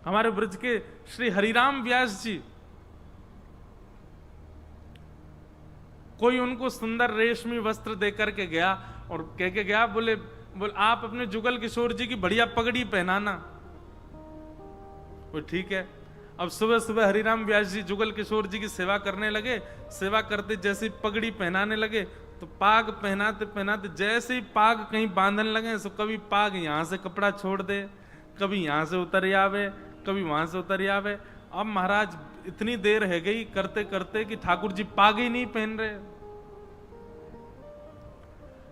हमारे ब्रज के श्री हरिराम व्यास जी, श्री हरिराम व्यास जी, कोई उनको सुंदर रेशमी वस्त्र देकर के गया और कह के गया, बोले आप अपने जुगल किशोर जी की बढ़िया पगड़ी पहनाना। वो ठीक है। अब सुबह सुबह हरिराम व्यास जी जुगल किशोर जी की सेवा करने लगे। सेवा करते जैसे ही पगड़ी पहनाने लगे तो पाग पहनाते पहनाते जैसे ही पाग कहीं बांधने लगे तो कभी पाग यहां से कपड़ा छोड़ दे, कभी यहां से उतर आवे, कभी वहां से उतर आवे। अब महाराज इतनी देर है गई करते करते कि ठाकुर जी पाग ही नहीं पहन रहे।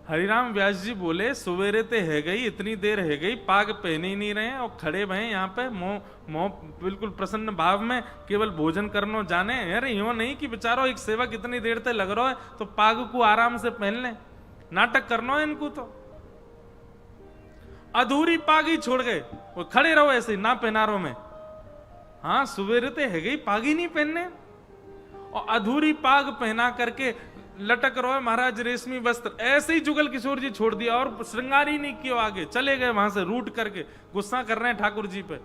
हरिराम व्यास जी बोले, सवेरे ते है गई, इतनी देर है गई, पाग पहने ही नहीं रहे और खड़े भय यहाँ पे मोह बिल्कुल प्रसन्न भाव में केवल भोजन करनो जाने। अरे यूं नहीं कि बेचारो एक सेवक इतनी देर तक लग रहा है तो पाग को आराम से पहन ले, नाटक करना है इनको। तो अधूरी पाग ही छोड़ गए, वो खड़े रहो ऐसे ना पहना रहो में। हाँ सवेरे ते है गई, पाग ही नहीं पहनने और अधूरी पाग पहना करके लटक रहो है महाराज रेशमी वस्त्र। ऐसे ही जुगल किशोर जी छोड़ दिया और श्रृंगार ही नहीं किया, आगे चले गए वहां से रूट करके। गुस्सा कर रहे हैं ठाकुर जी पे।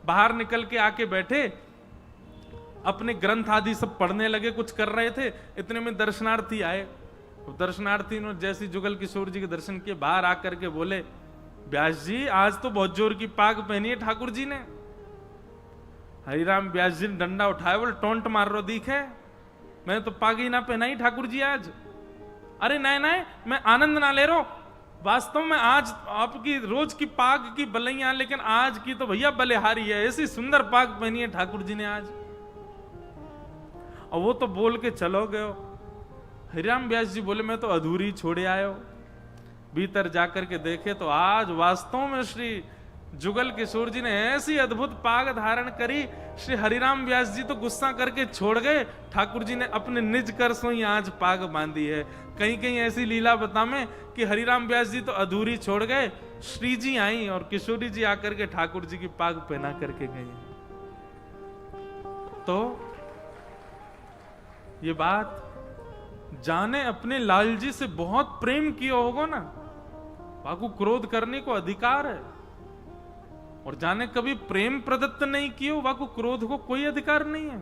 बाहर निकल के आके बैठे, अपने ग्रंथ आदि सब पढ़ने लगे, कुछ कर रहे थे। इतने में दर्शनार्थी आए। दर्शनार्थी ने जैसे जुगल किशोर जी के दर्शन किए, बाहर आकर के बोले, व्यास जी आज तो बहुत जोर की पाग पहनी है ठाकुर जी ने। हरिराम व्यास जी ने डंडा उठाया, बोले टोंट मार रो दिखे, मैं तो पाग ही ना पहनाई ठाकुर जी आज। अरे नहीं नहीं, मैं आनंद ना ले रो, वास्तव में आज आपकी रोज की पाग की बलैया, लेकिन आज की तो भैया बलिहारी है, ऐसी सुंदर पाग पहनी है ठाकुर जी ने आज। और वो तो बोल के चलो गए। हरिराम व्यास जी बोले, मैं तो अधूरी छोड़े आयो। भीतर जाकर के देखे तो आज वास्तव में श्री जुगल किशोर जी ने ऐसी अद्भुत पाग धारण करी। श्री हरिराम व्यास जी तो गुस्सा करके छोड़ गए, ठाकुर जी ने अपने निज कर सो ही आज पाग बांधी है। कहीं कहीं ऐसी लीला बता में कि हरिराम व्यास जी तो अधूरी छोड़ गए, श्री जी आई और किशोरी जी आकर के ठाकुर जी की पाग पहना करके गई। तो ये बात जाने अपने लाल जी से बहुत प्रेम किया होगा ना, बाकू क्रोध करने को अधिकार है। और जाने कभी प्रेम प्रदत्त नहीं किए, बाकू क्रोध को कोई अधिकार नहीं है।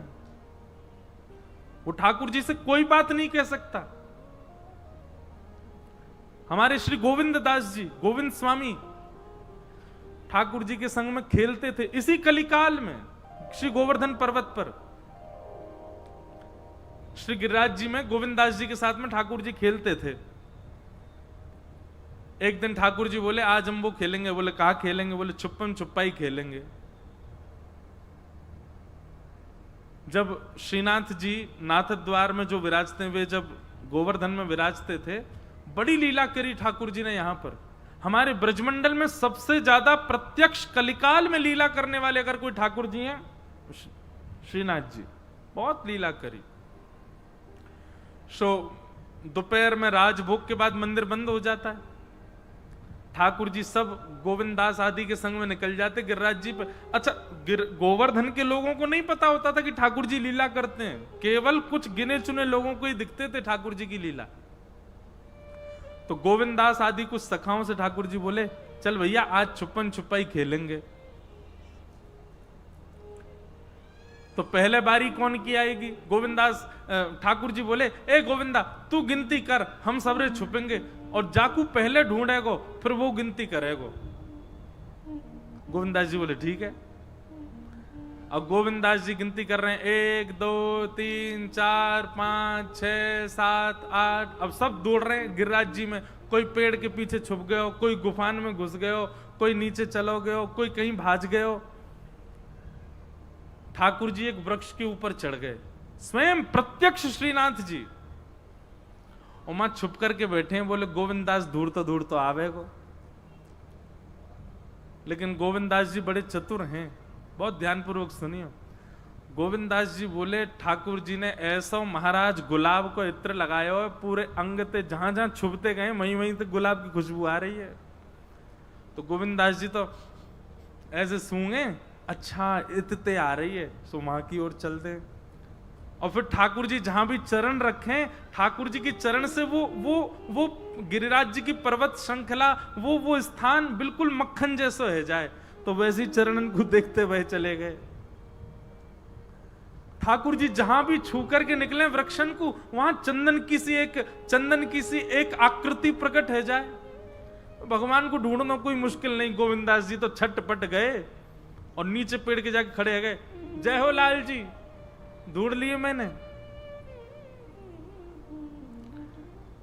वो ठाकुर जी से कोई बात नहीं कह सकता। हमारे श्री गोविंद दास जी, गोविंद स्वामी ठाकुर जी के संग में खेलते थे इसी कलिकाल में, श्री गोवर्धन पर्वत पर। श्री गिरिराज जी में गोविंद दास जी के साथ में ठाकुर जी खेलते थे। एक दिन ठाकुर जी बोले, आज हम वो खेलेंगे। बोले कहा खेलेंगे? बोले छुपन छुपाई खेलेंगे। जब श्रीनाथ जी नाथ द्वार में जो विराजते वे जब गोवर्धन में विराजते थे, बड़ी लीला करी ठाकुर जी ने। यहां पर हमारे ब्रजमंडल में सबसे ज्यादा प्रत्यक्ष कलिकाल में लीला करने वाले अगर कोई ठाकुर जी हैं, श्रीनाथ जी। बहुत लीला करी। सो दोपहर में राजभोग के बाद मंदिर बंद हो जाता है। ठाकुर जी सब गोविंद दास आदि के संग में निकल जाते गिरिराज जी पर। अच्छा, गोवर्धन के लोगों को नहीं पता होता था कि ठाकुर जी लीला करते हैं, केवल कुछ गिने चुने लोगों को ही दिखते थे ठाकुर जी की लीला। तो गोविंद दास आदि कुछ सखाओं से ठाकुर जी बोले, चल भैया आज छुपन छुपाई खेलेंगे। तो पहले बारी कौन की आएगी? गोविंदास ठाकुर जी बोले, ए गोविंदा तू गिनती कर, हम सबरे छुपेंगे और जाकू पहले ढूंढेगो फिर वो गिनती करेगो। गोविंदास जी बोले ठीक है। अब गोविंदास जी गिनती कर रहे हैं, 1 2 3 4 5 6 7 8। अब सब दौड़ रहे हैं गिरिराज जी में। कोई पेड़ के पीछे छुप गए हो, कोई गुफान में घुस गए हो, कोई नीचे चलो गए हो, कोई कहीं भाज गए हो। ठाकुर जी एक वृक्ष के ऊपर चढ़ गए, स्वयं प्रत्यक्ष श्रीनाथ जी उमा छुप करके बैठे हैं। बोले गोविंदास दूर तो आवेगो। लेकिन गोविंदास जी बड़े चतुर हैं, बहुत ध्यानपूर्वक सुनियो। गोविंदास जी बोले, ठाकुर जी ने ऐसा महाराज गुलाब को इत्र लगाया हो पूरे अंग ते, जहां जहां छुपते गए वहीं वहीं तक गुलाब की खुशबू आ रही है। तो गोविंदास जी तो ऐसे सूंगे, अच्छा इतते आ रही है, सो वहां की ओर चलते। और फिर ठाकुर जी जहां भी चरण रखें, ठाकुर जी की चरण से वो गिरिराज जी की पर्वत श्रृंखला, वो स्थान बिल्कुल मक्खन जैसा हो जाए। तो वैसे ही चरणन को देखते हुए चले गए। ठाकुर जी जहां भी छू करके निकले वृक्षन को, वहां चंदन की सी एक आकृति प्रकट है जाए। भगवान को ढूंढना कोई मुश्किल नहीं। गोविंदास जी तो छटपट गए और नीचे पेड़ के जाके खड़े हो गए। जय हो लाल जी, ढूंढ लिए मैंने।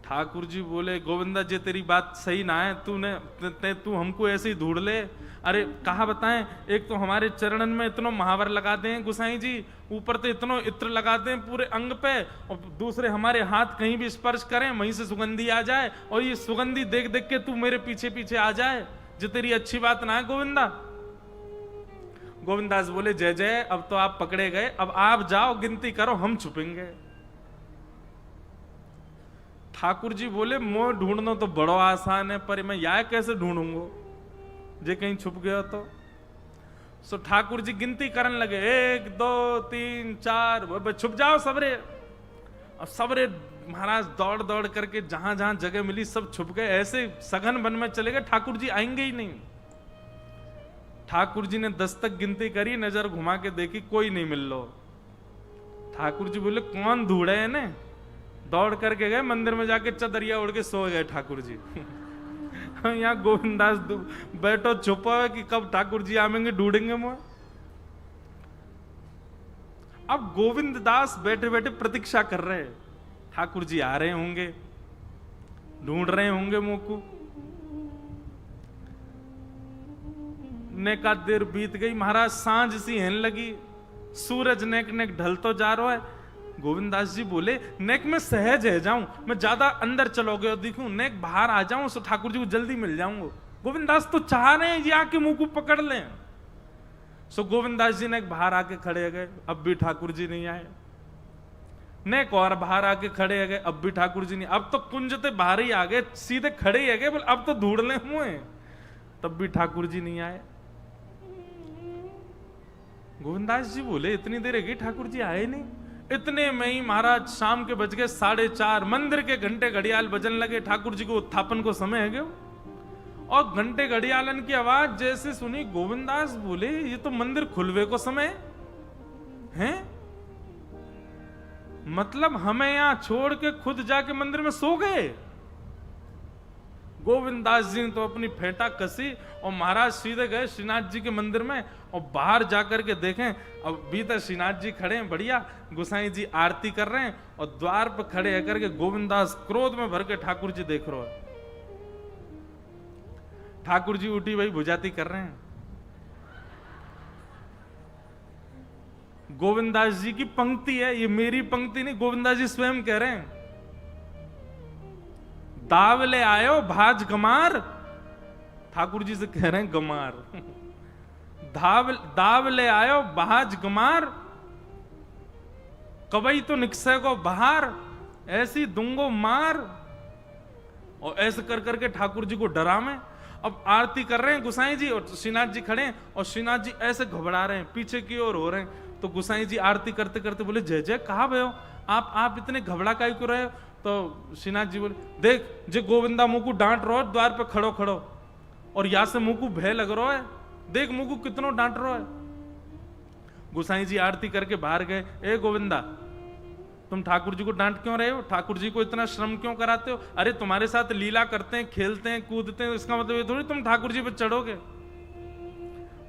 ठाकुर जी बोले, गोविंदा जी तेरी बात सही ना है, तू हमको ऐसे ही ढूंढ ले। अरे कहा बताएं, एक तो हमारे चरणन में इतना महावर लगाते हैं गुसाई जी, ऊपर तो इतना इत्र लगाते हैं पूरे अंग पे, और दूसरे हमारे हाथ कहीं भी स्पर्श करें वहीं से सुगंधी आ जाए, और ये सुगंधी देख देख के तू मेरे पीछे पीछे आ जाए, जो तेरी अच्छी बात ना है गोविंदा। गोविंदास बोले, जय जय, अब तो आप पकड़े गए, अब आप जाओ गिनती करो, हम छुपेंगे। ठाकुर जी बोले, मोह ढूंढना तो बड़ो आसान है, पर मैं यह कैसे ढूंढूंगा जे कहीं छुप गया तो। सो ठाकुर जी गिनती करने लगे, 1 2 3 4, छुप जाओ सबरे। अब सबरे महाराज दौड़ दौड़ करके जहां जहां जगह मिली सब छुप गए। ऐसे सघन वन में चले गए, ठाकुर जी आएंगे ही नहीं। ठाकुर जी ने 10 तक गिनती करी, नजर घुमा के देखी, कोई नहीं मिल लो। ठाकुर जी बोले, कौन ढूंढे है ने? दौड़ करके गए मंदिर में, जाके चदरिया उड़ के सो गए ठाकुर जी। यहाँ गोविंदास बैठो छुपा है कि कब ठाकुर जी आवेंगे, ढूंढेंगे मुझे। अब गोविंद दास बैठे बैठे प्रतीक्षा कर रहे हैं, ठाकुर जी आ रहे होंगे, ढूंढ रहे होंगे मुंह को। नेका देर बीत गई, महाराज सांझ सी हेन लगी, सूरज नेक नेक ढल तो जा रहा है। गोविंदास जी बोले, नेक में सहज है जाऊं, मैं ज्यादा अंदर चलोगे और देखूं, नेक बाहर आ जाऊं तो ठाकुर जी को जल्दी मिल जाऊंगा। गोविंदास तो चाह रहे हैं ये आके मुंह को पकड़ लें। सो गोविंदास जी नेक बाहर आके खड़े गए, अब भी ठाकुर जी नहीं आए। नेक और बाहर आके खड़े गए, अब भी ठाकुर जी नहीं। अब तो कुंजते बाहर ही आ गए, सीधे खड़े ही गए, बोले अब तो ढूंढ ले मुझे, तब भी ठाकुर जी नहीं आए। गोविंदास जी बोले, इतनी देर है ठाकुर जी आए नहीं। इतने में ही महाराज शाम के बज गए 4:30, मंदिर के घंटे घड़ियाल बजन लगे। ठाकुर जी को उत्थापन को समय है गयो, और घंटे घड़ियालन की आवाज जैसे सुनी, गोविंदास बोले, ये तो मंदिर खुलवे को समय है, मतलब हमें यहां छोड़ के खुद जाके मंदिर में सो गए। गोविंदास जी ने तो अपनी फेंटा कसी और महाराज सीधे गए श्रीनाथ जी के मंदिर में, और बाहर जाकर के देखें, अब भीतर श्रीनाथ जी खड़े हैं बढ़िया, गोसाई जी आरती कर रहे हैं, और द्वार पर खड़े होकर के गोविंदास क्रोध में भर के ठाकुर जी देख रहे हैं। ठाकुर जी उठी भाई भुजाती कर रहे हैं। गोविंदास जी की पंक्ति है, ये मेरी पंक्ति नहीं, गोविंदास जी स्वयं कह रहे हैं। दाव ले आयो भाज गमार, ठाकुर जी से कह रहे हैं गमार। दाव ले आयो भाज गमार, कबई तो निकसे को बाहर, ऐसी दूंगो मार। और ऐसे कर करके ठाकुर जी को डरावे। अब आरती कर रहे हैं गुसाई जी, और श्रीनाथ जी खड़े हैं, और श्रीनाथ जी ऐसे घबरा रहे हैं, पीछे की ओर हो रहे हैं। तो गुसाई जी आरती करते करते बोले, जय जय, कहा भय हो आप इतने घबरा काहे क्यों रहे हो? तो श्रीनाथ जी बोले, देख जे गोविंदा मुंह को डांट रहो द्वार पे खड़ो खड़ो, और यहां से मुंह को भय लग रहा है, देख मुंह को कितनो डांट रहा है। गुसाई जी आरती करके बाहर गए, ए गोविंदा तुम ठाकुर जी को डांट क्यों रहे हो? ठाकुर जी को इतना श्रम क्यों कराते हो? अरे तुम्हारे साथ लीला करते हैं, खेलते हैं, कूदते हैं, इसका मतलब ये थोड़ी तुम ठाकुर जी पे चढ़ोगे।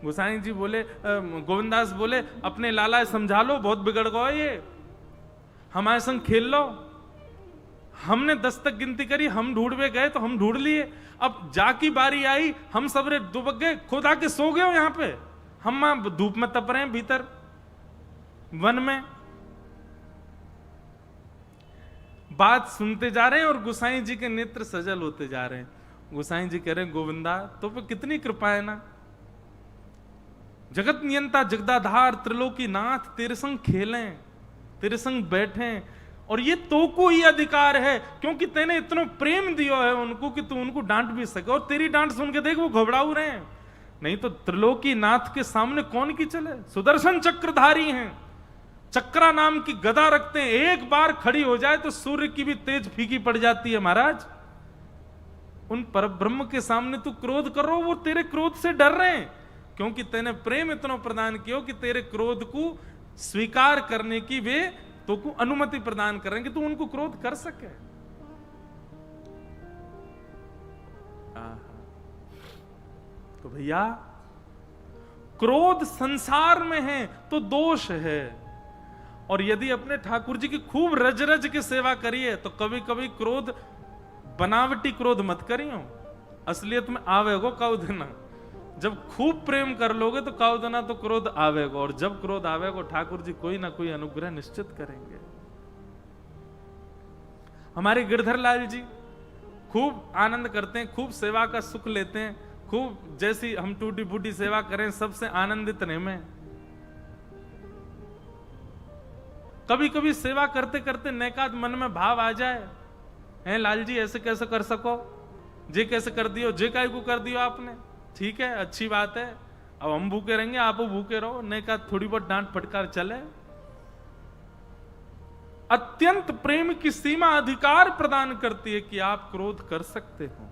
गुसाई जी बोले, गोविंदास बोले, अपने लाला समझा लो, बहुत बिगड़ गए ये, हमारे संग खेल लो। हमने 10 तक गिनती करी, हम ढूंढवे गए तो हम ढूंढ लिए, अब जाकी बारी आई, हम सबरे दुबक गए, खुद आके सो गए हो यहाँ पे, हम धूप में तप रहे हैं भीतर वन में। बात सुनते जा रहे हैं और गुसाई जी के नेत्र सजल होते जा रहे हैं। गुसाई जी कह रहे हैं, गोविंदा तो पे कितनी कृपा है ना, जगत नियंता जगदाधार त्रिलोकी नाथ, तेरे संग खेलें, तेरे संग बैठें, और ये तो को ही अधिकार है, क्योंकि तेने इतना प्रेम दिया है उनको कि तू उनको डांट भी सके। और तेरी डांट सुन के देख वो घबराऊ रहे हैं, नहीं तो त्रिलोकी नाथ के सामने कौन की चले, सुदर्शन चक्रधारी हैं, चक्रा नाम की गदा रखते हैं, एक बार खड़ी हो जाए तो सूर्य की भी तेज फीकी पड़ जाती है। महाराज उन परब्रह्म के सामने तू क्रोध कर रहा हो, वो तेरे क्रोध से डर रहे हैं, क्योंकि तेने प्रेम इतना प्रदान किया कि तेरे क्रोध को स्वीकार करने की वे तो को अनुमति प्रदान करेंगे, तू उनको क्रोध कर सके। तो भैया क्रोध संसार में है तो दोष है, और यदि अपने ठाकुर जी की खूब रज रज के सेवा करिए तो कभी कभी क्रोध, बनावटी क्रोध मत करियो, असलियत में आवेगो कौदना। जब खूब प्रेम कर लोगे तो कौदना तो क्रोध आवेगो, और जब क्रोध आवेगो ठाकुर जी कोई ना कोई अनुग्रह निश्चित करेंगे। हमारे गिरधर लाल जी खूब आनंद करते हैं, खूब सेवा का सुख लेते हैं, खूब जैसी हम टूटी फूटी सेवा करें सबसे आनंदित नहीं में। कभी कभी सेवा करते करते नैकाद मन में भाव आ जाए, हैं लाल जी ऐसे कैसे कर सको, जे कैसे कर दियो, जे काय को कर दियो आपने, ठीक है अच्छी बात है, अब हम भूखे रहेंगे आप भूखे रहो, नैकाद थोड़ी बहुत डांट फटकार चले। अत्यंत प्रेम की सीमा अधिकार प्रदान करती है कि आप क्रोध कर सकते हो,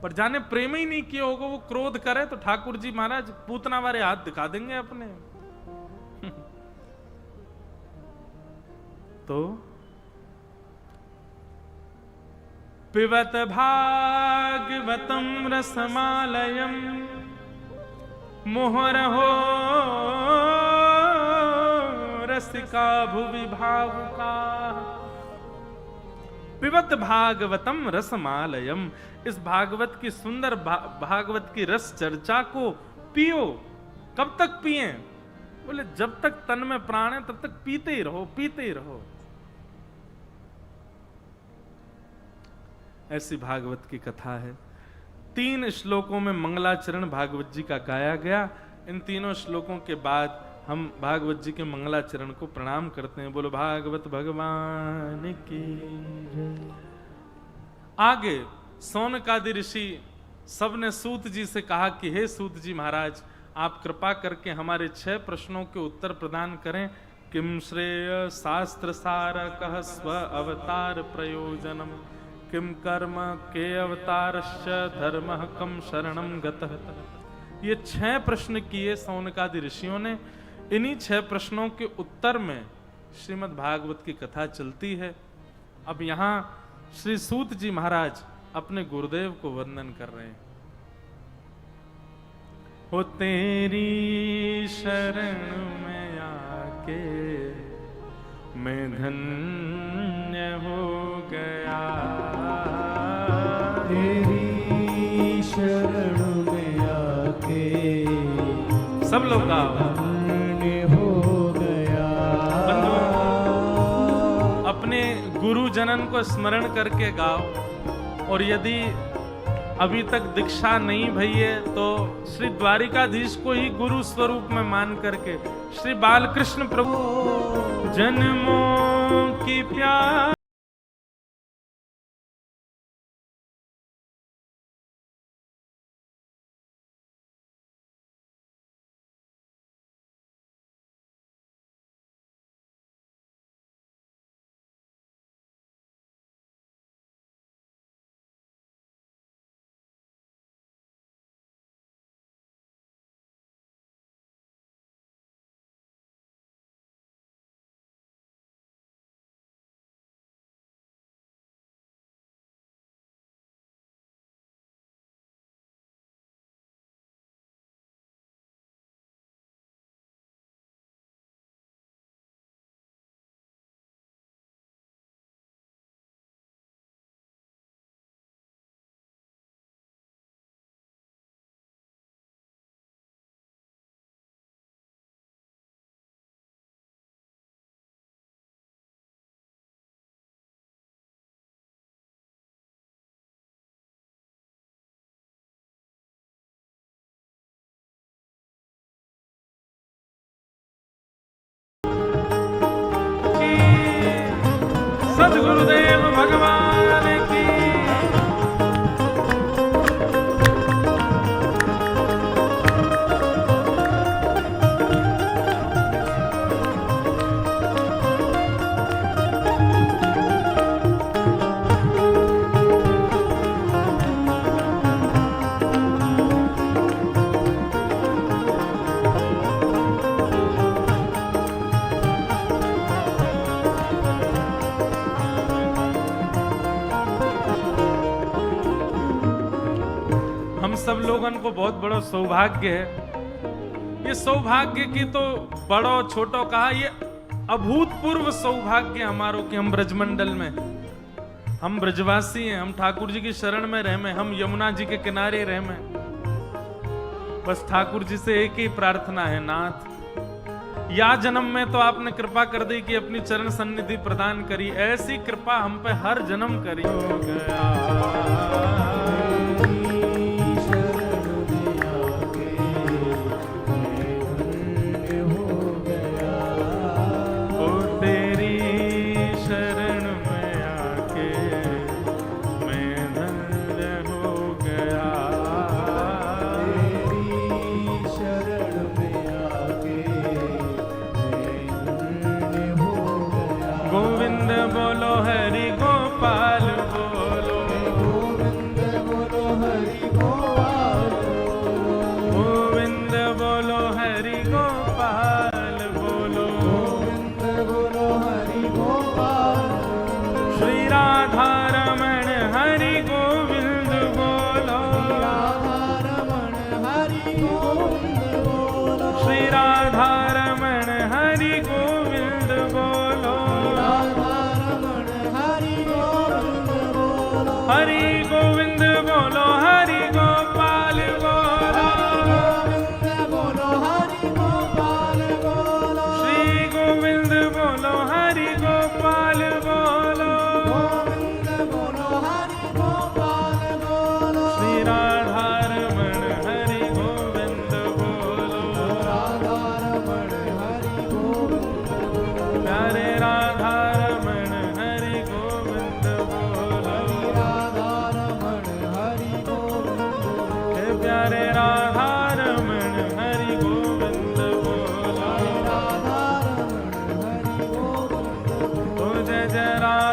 पर जाने प्रेम ही नहीं किया होगा वो क्रोध करे तो ठाकुर जी महाराज पूतना वाले हाथ दिखा देंगे अपने। तो पिबत भागवतम रसमालयम मोहरहो रसिका भुवि भावुका। पिबत भागवतम रसमालयम, इस भागवत की सुंदर भागवत की रस चर्चा को पियो। कब तक पिए? बोले जब तक तन में प्राण है तब तक पीते ही रहो, पीते ही रहो। ऐसी भागवत की कथा है। 3 श्लोकों में मंगलाचरण भागवत जी का गाया गया। इन तीनों श्लोकों के बाद हम भागवत जी के मंगलाचरण को प्रणाम करते हैं। बोलो भागवत भगवान की। आगे सौनकादि ऋषि सबने सूत जी से कहा कि हे सूत जी महाराज, आप कृपा करके हमारे 6 प्रश्नों के उत्तर प्रदान करें। किम श्रेय शास्त्र सार कह स्व अवतार प्रयोजनम, किम कर्म के अवतारश्च धर्म कम शरणम गतः। ये 6 प्रश्न किए सौनकादि ऋषियों ने। इन्हीं 6 प्रश्नों के उत्तर में श्रीमद् भागवत की कथा चलती है। अब यहाँ श्री सूत जी महाराज अपने गुरुदेव को वंदन कर रहे हैं। हो तेरी शरण में आके मैं धन्य हो गया, तेरी शरण में आके सब लोग गाओ, धन्य हो गया। बंधु अपने गुरु जनन को स्मरण करके गाओ, और यदि अभी तक दीक्षा नहीं भई है तो श्री द्वारिकाधीश को ही गुरु स्वरूप में मान करके श्री बालकृष्ण प्रभु जन्मों की प्यार सद्गुरुदेव भगवान की। हम सब लोगन को बहुत बड़ो सौभाग्य है। ये सौभाग्य की तो बड़ो छोटो कहा, ये अभूतपूर्व सौभाग्य हमारो कि हम ब्रजमंडल में, हम ब्रजवासी हैं, हम ठाकुर जी की शरण में रह में, हम यमुना जी के किनारे रह में। बस ठाकुर जी से एक ही प्रार्थना है, नाथ या जन्म में तो आपने कृपा कर दी कि अपनी चरण सन्निधि प्रदान करी, ऐसी कृपा हम पे हर जन्म करी। हो गया जय राम।